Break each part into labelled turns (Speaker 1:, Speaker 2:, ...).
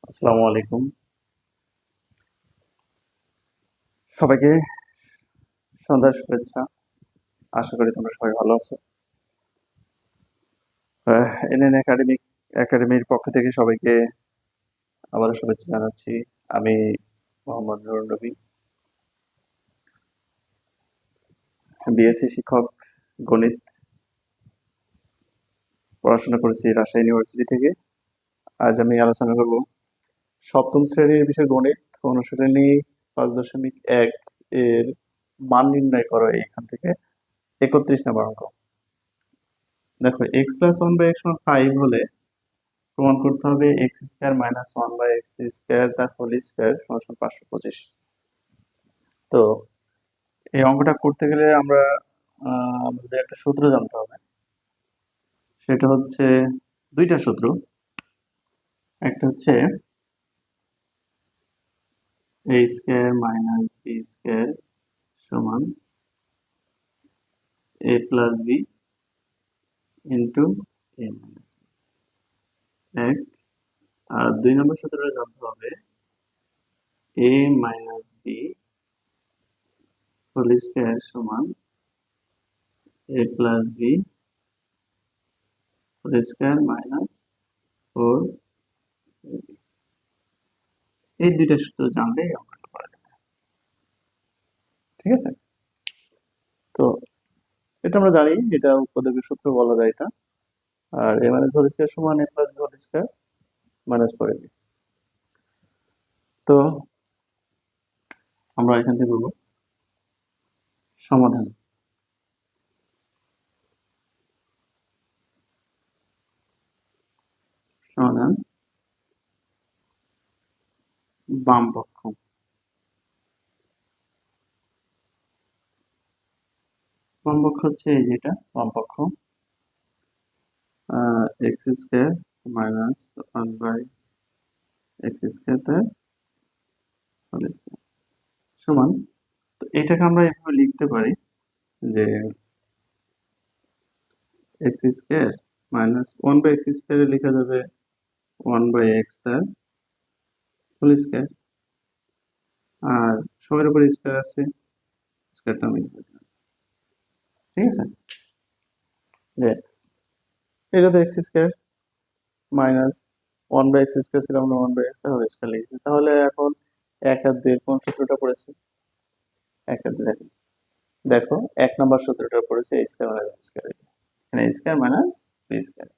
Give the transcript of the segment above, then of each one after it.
Speaker 1: আসসালামু আলাইকুম। সবাইকে সন্ধ্যার শুভেচ্ছা। আশা করি তোমরা সবাই ভালো আছো। এনএন একাডেমির পক্ষ থেকে সবাইকে আবারও শুভেচ্ছা জানাচ্ছি। আমি মোহাম্মদ নুরুন নবী, বিএসসি শিক্ষক, গণিত পড়াশোনা করেছি রাজশাহী ইউনিভার্সিটি থেকে। আজ আমি আলোচনা করব সপ্তম শ্রেণীর বিষয় গণিত, অনুশীলনী 5.1 এর মান নির্ণয় করো এখান থেকে 31 নম্বর অঙ্ক। দেখো, x+1/x=5 হলে প্রমাণ করতে হবে x² - 1/x² তার হোল স্কয়ার সমান 525। তো এই অঙ্কটা করতে গেলে আমাদের একটা সূত্র জানতে হবে। সেটা হচ্ছে দুইটা সূত্র। একটা হচ্ছে a² - b² সমান a+b ইন্টু a-b, এক। আর দুই নম্বর সূত্রটা জানতে হবে a-b হোল স্কয়ার সমান a+b হোল স্কয়ার মাইনাস 4। এই দুইটা সূত্র জানলে এই অঙ্কটা করা যাবে। ঠিক আছে? তো এটা আমরা জানি, এটা উপপাদ্যের সূত্র বলা যায় এটা। আর a মাইনাস হোল স্কয়ার সমান a plus b whole square minus 4ab। তো আমরা এখান থেকে বলবো সমাধান। সমাধান বাম পক্ষ। বাম পক্ষ হচ্ছে এই যেটা বাম পক্ষ, এক্স স্কয়ার মাইনাস 1/x² তার হোল স্কয়ার সমান। তো এটাকে আমরা এভাবে লিখতে পারি যে x² মাইনাস 1/x² লেখা যাবে 1/x তার হোল স্কয়ার। আর সবার উপরে স্কয়ার আছে, স্কয়ারটা আমি লিখে দিলাম। ঠিক আছে? যে এটা তো x² মাইনাস 1/x² ছিল, আমরা 1/x হোল স্কয়ার লিখেছি। তাহলে এখন 1 আর 2 এর কোন সূত্রটা পড়েছে? 1 আর 2 দেখো, দেখো 1 নাম্বার সূত্রটা পড়েছে a square minus b square. এখানে a square minus b square.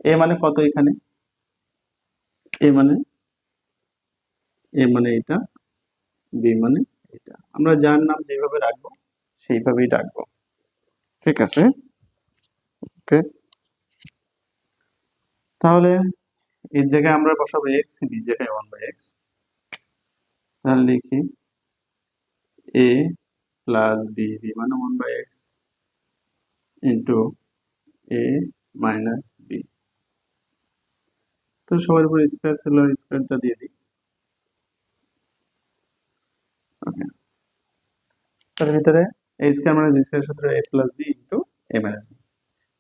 Speaker 1: a মানে কত এখানে? a মানে এটা, b মানে এটা। আমরা যার নাম যেভাবে রাখবো সেইভাবেই রাখবো। ঠিক আছে? ওকে। তাহলে এর জায়গায় আমরা বসাবো x, b এর জায়গায় 1/x। তাহলে লিখি a প্লাস b, b মানে 1/x into a minus b। তো সবার উপর স্কয়ার ছিল, স্কয়ারটা দিয়ে দিই। ওকে। তার ভিতরে a square minus b square সূত্র a plus b into a minus b।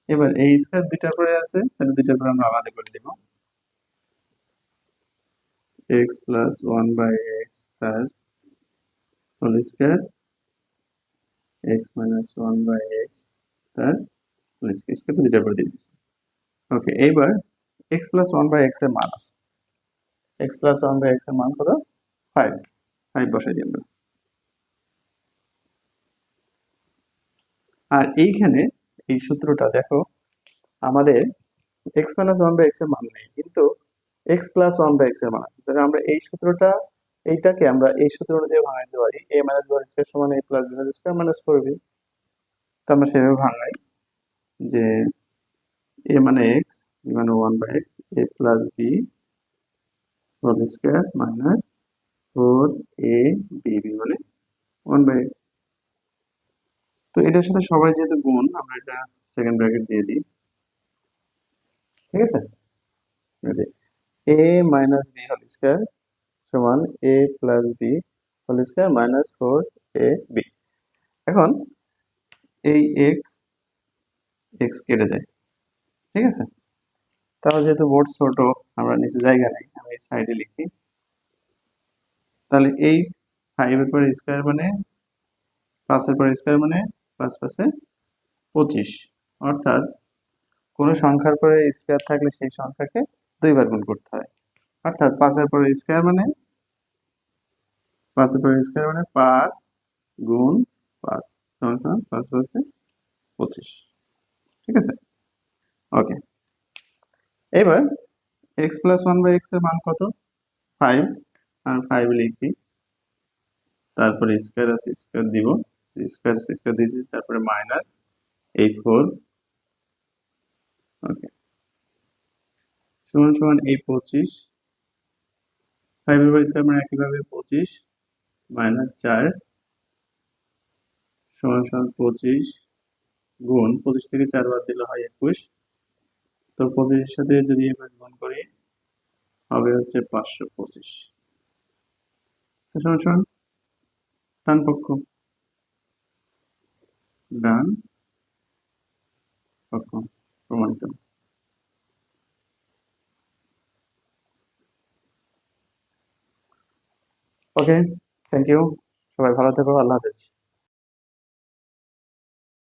Speaker 1: এবার a স্কয়ার দুইটার পরে আছে, তাহলে দুইটার পরে আমরা আলাদা করে দিব। x প্লাস 1/x তার whole square x minus 1/x তার হোল স্কয়ার, স্কয়ারটা দুইটার পরে দিয়ে দিচ্ছি। ওকে, এইবার x প্লাস 1/x এর মান আছে। x প্লাস 1/x এর মান কত? 5। 5 বসাই দিই আমরা। আর এইখানে এই সূত্রটা দেখো, আমাদের x মাইনাস 1/x এর মান নেই, কিন্তু x প্লাস 1/x এর মান আছে। তাহলে আমরা এই সূত্রটা, এইটাকে আমরা এই সূত্র অনুযায়ী ভাঙাই দিতে পারি। a মাইনাস b স্কয়ার সমান a plus b square minus 4b। তো আমরা সেভাবে ভাঙাই যে a মানে x, b মানে 1/x, a plus b whole square minus 4ab, b মানে 1/x। তো এটার সাথে সবাই যেহেতু গুণ, আমরা এটা সেকেন্ড ব্র্যাকেট দিয়ে দিই। ঠিক আছে? এই যে a minus b whole square সমান a plus b whole square minus 4ab। এখন এই x কেটে যায়। ঠিক আছে? তাহলে যেহেতু বোর্ড ছোট, আমরা নিচে জায়গা নেই, আমি সাইডে লিখি তাহলে এই 5 এর পরে স্কয়ার মানে 5 এর পরে স্কয়ার মানে 5 5 25, অর্থাৎ কোন সংখ্যার পরে স্কয়ার থাকলে সেই সংখ্যাকে দুইবার গুণ করতে হয়। অর্থাৎ 5 এর পরে স্কয়ার মানে 5 এর পরে স্কয়ার মানে 5 গুণ 5 সমান 5 5 25। ঠিক আছে, ওকে। এবার x প্লাস 1 বাই x এর মান কত? 5, আর 5 লিখি, তারপরে স্কয়ার আছে স্কয়ার দিব, স্কয়ার আছে স্কয়ার দিয়েছি, তারপরে মাইনাস এই 4, ওকে, সমান সমান এই 25, 5 এর উপর স্কয়ার মানে একইভাবে 25 মাইনাস 4 সমান সমান 25 গুণ 25 থেকে 4 বাদ দিলে হয় 21। তো 25 এর সাথে যদি এবার গুণ করি হবে হচ্ছে 525। সমান সমান ডান পক্ষ, ডান পক্ষ প্রমাণিত। ওকে, থ্যাংক ইউ, সবাই ভালো থেকো, আল্লাহ হাফেজ।